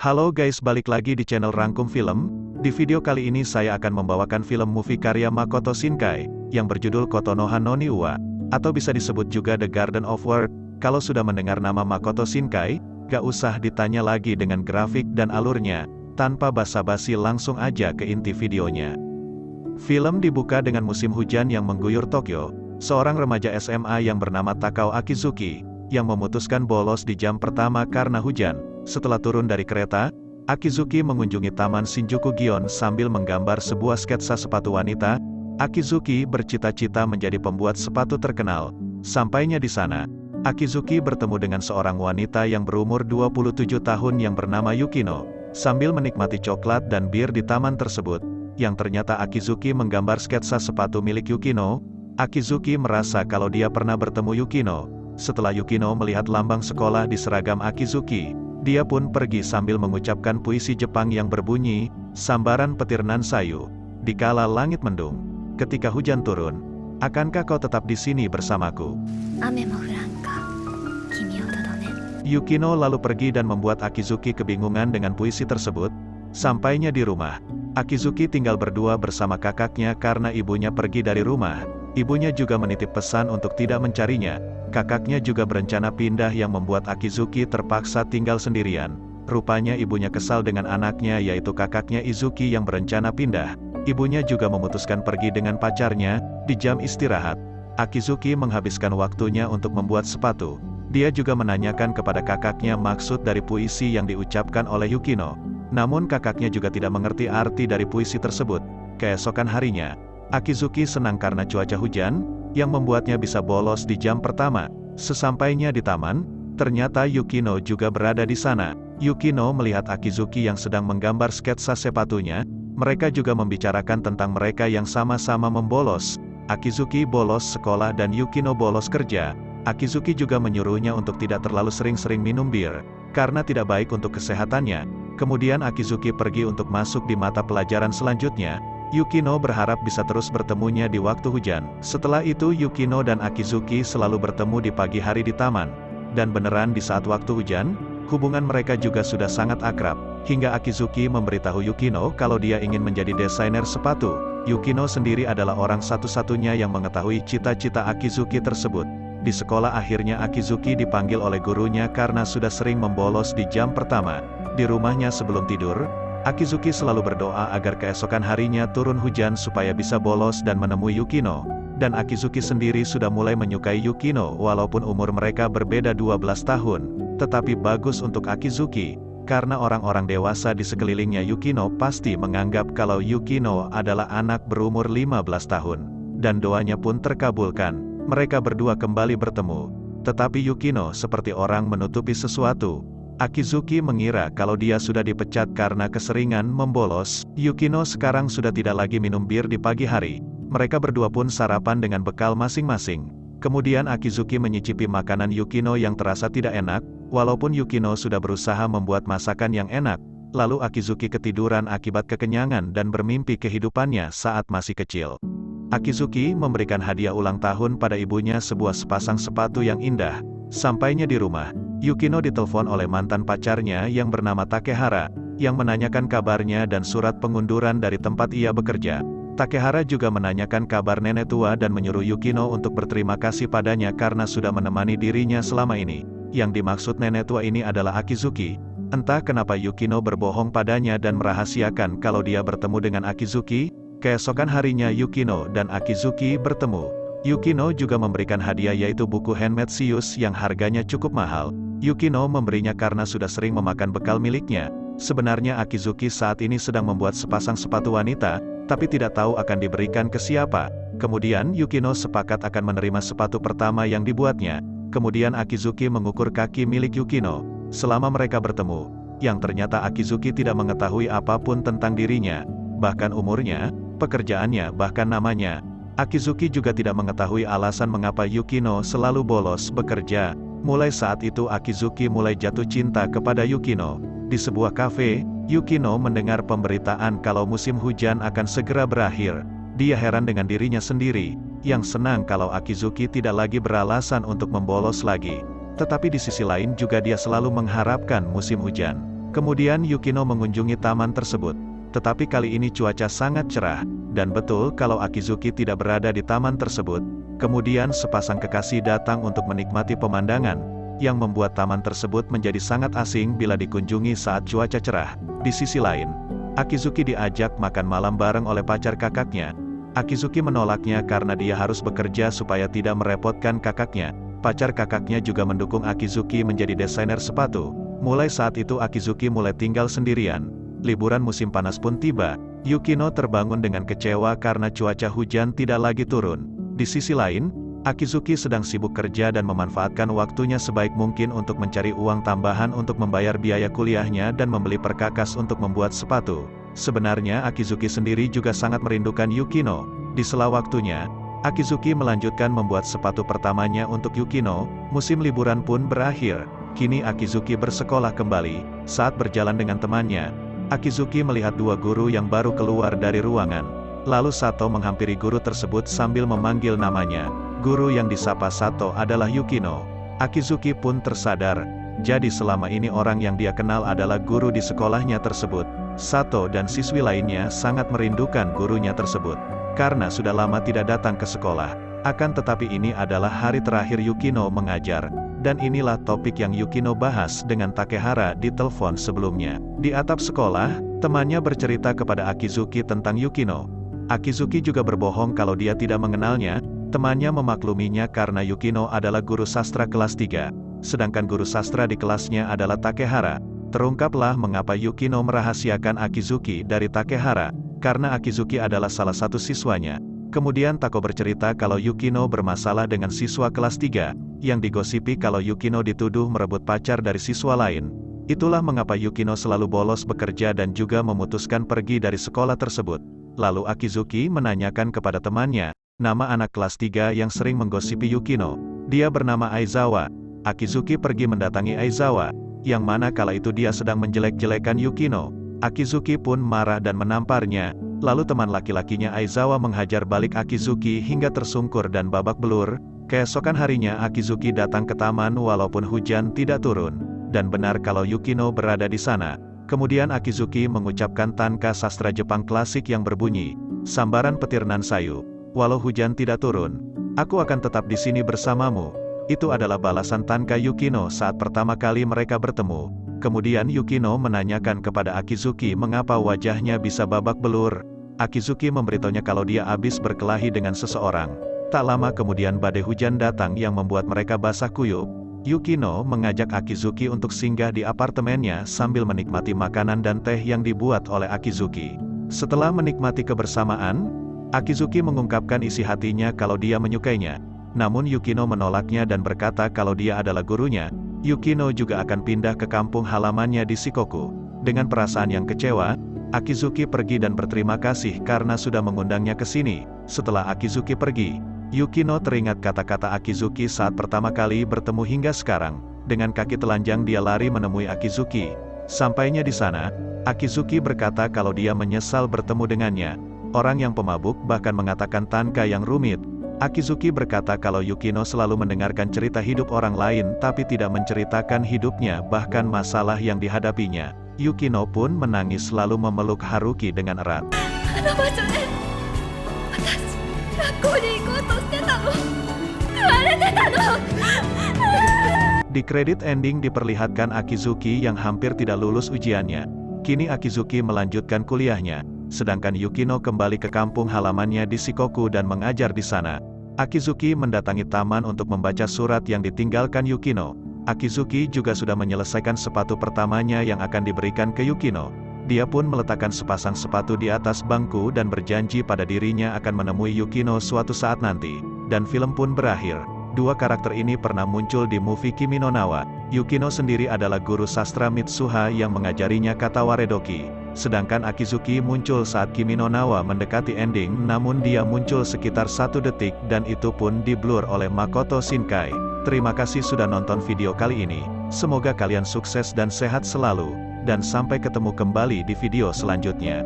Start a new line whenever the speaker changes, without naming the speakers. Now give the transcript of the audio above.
Halo guys, balik lagi di channel Rangkum Film. Di video kali ini saya akan membawakan film movie karya Makoto Shinkai, yang berjudul Kotonoha no Niwa, atau bisa disebut juga The Garden of Work. Kalau sudah mendengar nama Makoto Shinkai, gak usah ditanya lagi dengan grafik dan alurnya. Tanpa basa-basi langsung aja ke inti videonya. Film dibuka dengan musim hujan yang mengguyur Tokyo. Seorang remaja SMA yang bernama Takao Akizuki, yang memutuskan bolos di jam pertama karena hujan. Setelah turun dari kereta, Akizuki mengunjungi Taman Shinjuku Gion sambil menggambar sebuah sketsa sepatu wanita. Akizuki bercita-cita menjadi pembuat sepatu terkenal. Sampainya di sana, Akizuki bertemu dengan seorang wanita yang berumur 27 tahun yang bernama Yukino. Sambil menikmati coklat dan bir di taman tersebut, yang ternyata Akizuki menggambar sketsa sepatu milik Yukino, Akizuki merasa kalau dia pernah bertemu Yukino. Setelah Yukino melihat lambang sekolah di seragam Akizuki, dia pun pergi sambil mengucapkan puisi Jepang yang berbunyi, "Sambaran petir nan sayu, dikala langit mendung, ketika hujan turun, akankah kau tetap di sini bersamaku?"
Ame mo furanka, kimi o todone.
Yukino lalu pergi dan membuat Akizuki kebingungan dengan puisi tersebut. Sampainya di rumah, Akizuki tinggal berdua bersama kakaknya karena ibunya pergi dari rumah. Ibunya juga menitip pesan untuk tidak mencarinya. Kakaknya juga berencana pindah yang membuat Akizuki terpaksa tinggal sendirian. Rupanya ibunya kesal dengan anaknya yaitu kakaknya Izuki yang berencana pindah. Ibunya juga memutuskan pergi dengan pacarnya. Di jam istirahat, Akizuki menghabiskan waktunya untuk membuat sepatu. Dia juga menanyakan kepada kakaknya maksud dari puisi yang diucapkan oleh Yukino. Namun kakaknya juga tidak mengerti arti dari puisi tersebut. Keesokan harinya, Akizuki senang karena cuaca hujan, yang membuatnya bisa bolos di jam pertama. Sesampainya di taman, ternyata Yukino juga berada di sana. Yukino melihat Akizuki yang sedang menggambar sketsa sepatunya. Mereka juga membicarakan tentang mereka yang sama-sama membolos. Akizuki bolos sekolah dan Yukino bolos kerja. Akizuki juga menyuruhnya untuk tidak terlalu sering-sering minum bir, karena tidak baik untuk kesehatannya. Kemudian Akizuki pergi untuk masuk di mata pelajaran selanjutnya. Yukino berharap bisa terus bertemunya di waktu hujan. Setelah itu Yukino dan Akizuki selalu bertemu di pagi hari di taman. Dan beneran di saat waktu hujan, hubungan mereka juga sudah sangat akrab. Hingga Akizuki memberitahu Yukino kalau dia ingin menjadi desainer sepatu. Yukino sendiri adalah orang satu-satunya yang mengetahui cita-cita Akizuki tersebut. Di sekolah akhirnya Akizuki dipanggil oleh gurunya karena sudah sering membolos di jam pertama. Di rumahnya sebelum tidur, Akizuki selalu berdoa agar keesokan harinya turun hujan supaya bisa bolos dan menemui Yukino. Dan Akizuki sendiri sudah mulai menyukai Yukino walaupun umur mereka berbeda 12 tahun. Tetapi bagus untuk Akizuki, karena orang-orang dewasa di sekelilingnya Yukino pasti menganggap kalau Yukino adalah anak berumur 15 tahun. Dan doanya pun terkabulkan. Mereka berdua kembali bertemu. Tetapi Yukino seperti orang menutupi sesuatu. Akizuki mengira kalau dia sudah dipecat karena keseringan membolos. Yukino sekarang sudah tidak lagi minum bir di pagi hari. Mereka berdua pun sarapan dengan bekal masing-masing. Kemudian Akizuki menyicipi makanan Yukino yang terasa tidak enak, walaupun Yukino sudah berusaha membuat masakan yang enak. Lalu Akizuki ketiduran akibat kekenyangan dan bermimpi kehidupannya saat masih kecil. Akizuki memberikan hadiah ulang tahun pada ibunya sebuah sepasang sepatu yang indah. Sampainya di rumah, Yukino ditelepon oleh mantan pacarnya yang bernama Takehara, yang menanyakan kabarnya dan surat pengunduran dari tempat ia bekerja. Takehara juga menanyakan kabar nenek tua dan menyuruh Yukino untuk berterima kasih padanya karena sudah menemani dirinya selama ini. Yang dimaksud nenek tua ini adalah Akizuki. Entah kenapa Yukino berbohong padanya dan merahasiakan kalau dia bertemu dengan Akizuki. Keesokan harinya Yukino dan Akizuki bertemu. Yukino juga memberikan hadiah yaitu buku handmade Sius yang harganya cukup mahal. Yukino memberinya karena sudah sering memakan bekal miliknya. Sebenarnya Akizuki saat ini sedang membuat sepasang sepatu wanita, tapi tidak tahu akan diberikan ke siapa. Kemudian Yukino sepakat akan menerima sepatu pertama yang dibuatnya. Kemudian Akizuki mengukur kaki milik Yukino. Selama mereka bertemu, yang ternyata Akizuki tidak mengetahui apapun tentang dirinya. Bahkan umurnya, pekerjaannya, bahkan namanya. Akizuki juga tidak mengetahui alasan mengapa Yukino selalu bolos bekerja. Mulai saat itu Akizuki mulai jatuh cinta kepada Yukino. Di sebuah kafe, Yukino mendengar pemberitaan kalau musim hujan akan segera berakhir. Dia heran dengan dirinya sendiri, yang senang kalau Akizuki tidak lagi beralasan untuk membolos lagi. Tetapi di sisi lain juga dia selalu mengharapkan musim hujan. Kemudian Yukino mengunjungi taman tersebut. Tetapi kali ini cuaca sangat cerah, dan betul kalau Akizuki tidak berada di taman tersebut. Kemudian sepasang kekasih datang untuk menikmati pemandangan, yang membuat taman tersebut menjadi sangat asing bila dikunjungi saat cuaca cerah. Di sisi lain, Akizuki diajak makan malam bareng oleh pacar kakaknya. Akizuki menolaknya karena dia harus bekerja supaya tidak merepotkan kakaknya. Pacar kakaknya juga mendukung Akizuki menjadi desainer sepatu. Mulai saat itu Akizuki mulai tinggal sendirian. Liburan musim panas pun tiba. Yukino terbangun dengan kecewa karena cuaca hujan tidak lagi turun. Di sisi lain, Akizuki sedang sibuk kerja dan memanfaatkan waktunya sebaik mungkin untuk mencari uang tambahan untuk membayar biaya kuliahnya dan membeli perkakas untuk membuat sepatu. Sebenarnya Akizuki sendiri juga sangat merindukan Yukino. Di sela waktunya, Akizuki melanjutkan membuat sepatu pertamanya untuk Yukino. Musim liburan pun berakhir. Kini Akizuki bersekolah kembali. Saat berjalan dengan temannya, Akizuki melihat dua guru yang baru keluar dari ruangan. Lalu Sato menghampiri guru tersebut sambil memanggil namanya. Guru yang disapa Sato adalah Yukino. Akizuki pun tersadar, jadi selama ini orang yang dia kenal adalah guru di sekolahnya tersebut. Sato dan siswi lainnya sangat merindukan gurunya tersebut, karena sudah lama tidak datang ke sekolah. Akan tetapi ini adalah hari terakhir Yukino mengajar, dan inilah topik yang Yukino bahas dengan Takehara di telepon sebelumnya. Di atap sekolah, temannya bercerita kepada Akizuki tentang Yukino. Akizuki juga berbohong kalau dia tidak mengenalnya. Temannya memakluminya karena Yukino adalah guru sastra kelas 3, sedangkan guru sastra di kelasnya adalah Takehara. Terungkaplah mengapa Yukino merahasiakan Akizuki dari Takehara, karena Akizuki adalah salah satu siswanya. Kemudian Tako bercerita kalau Yukino bermasalah dengan siswa kelas 3, yang digosipi kalau Yukino dituduh merebut pacar dari siswa lain. Itulah mengapa Yukino selalu bolos bekerja dan juga memutuskan pergi dari sekolah tersebut. Lalu Akizuki menanyakan kepada temannya, nama anak kelas 3 yang sering menggosipi Yukino. Dia bernama Aizawa. Akizuki pergi mendatangi Aizawa, yang mana kala itu dia sedang menjelek-jelekan Yukino. Akizuki pun marah dan menamparnya. Lalu teman laki-lakinya Aizawa menghajar balik Akizuki hingga tersungkur dan babak belur. Keesokan harinya Akizuki datang ke taman walaupun hujan tidak turun. Dan benar kalau Yukino berada di sana. Kemudian Akizuki mengucapkan tanka sastra Jepang klasik yang berbunyi, sambaran petir nan sayu. Walau hujan tidak turun, aku akan tetap di sini bersamamu. Itu adalah balasan tanka Yukino saat pertama kali mereka bertemu. Kemudian Yukino menanyakan kepada Akizuki mengapa wajahnya bisa babak belur. Akizuki memberitahunya kalau dia habis berkelahi dengan seseorang. Tak lama kemudian badai hujan datang yang membuat mereka basah kuyup. Yukino mengajak Akizuki untuk singgah di apartemennya sambil menikmati makanan dan teh yang dibuat oleh Akizuki. Setelah menikmati kebersamaan, Akizuki mengungkapkan isi hatinya kalau dia menyukainya. Namun Yukino menolaknya dan berkata kalau dia adalah gurunya. Yukino juga akan pindah ke kampung halamannya di Shikoku. Dengan perasaan yang kecewa, Akizuki pergi dan berterima kasih karena sudah mengundangnya ke sini. Setelah Akizuki pergi, Yukino teringat kata-kata Akizuki saat pertama kali bertemu hingga sekarang. Dengan kaki telanjang dia lari menemui Akizuki. Sampainya di sana, Akizuki berkata kalau dia menyesal bertemu dengannya. Orang yang pemabuk bahkan mengatakan tanka yang rumit. Akizuki berkata kalau Yukino selalu mendengarkan cerita hidup orang lain tapi tidak menceritakan hidupnya bahkan masalah yang dihadapinya. Yukino pun menangis lalu memeluk Haruki dengan erat. Di kredit ending diperlihatkan Akizuki yang hampir tidak lulus ujiannya. Kini Akizuki melanjutkan kuliahnya. Sedangkan Yukino kembali ke kampung halamannya di Shikoku dan mengajar di sana. Akizuki mendatangi taman untuk membaca surat yang ditinggalkan Yukino. Akizuki juga sudah menyelesaikan sepatu pertamanya yang akan diberikan ke Yukino. Dia pun meletakkan sepasang sepatu di atas bangku dan berjanji pada dirinya akan menemui Yukino suatu saat nanti. Dan film pun berakhir. Dua karakter ini pernah muncul di movie Kimi no Na wa. Yukino sendiri adalah guru sastra Mitsuha yang mengajarinya kata waredoki. Sedangkan Akizuki muncul saat Kimi no Na wa mendekati ending, namun dia muncul sekitar 1 detik dan itu pun di-blur oleh Makoto Shinkai. Terima kasih sudah nonton video kali ini. Semoga kalian sukses dan sehat selalu. Dan sampai ketemu kembali di video selanjutnya.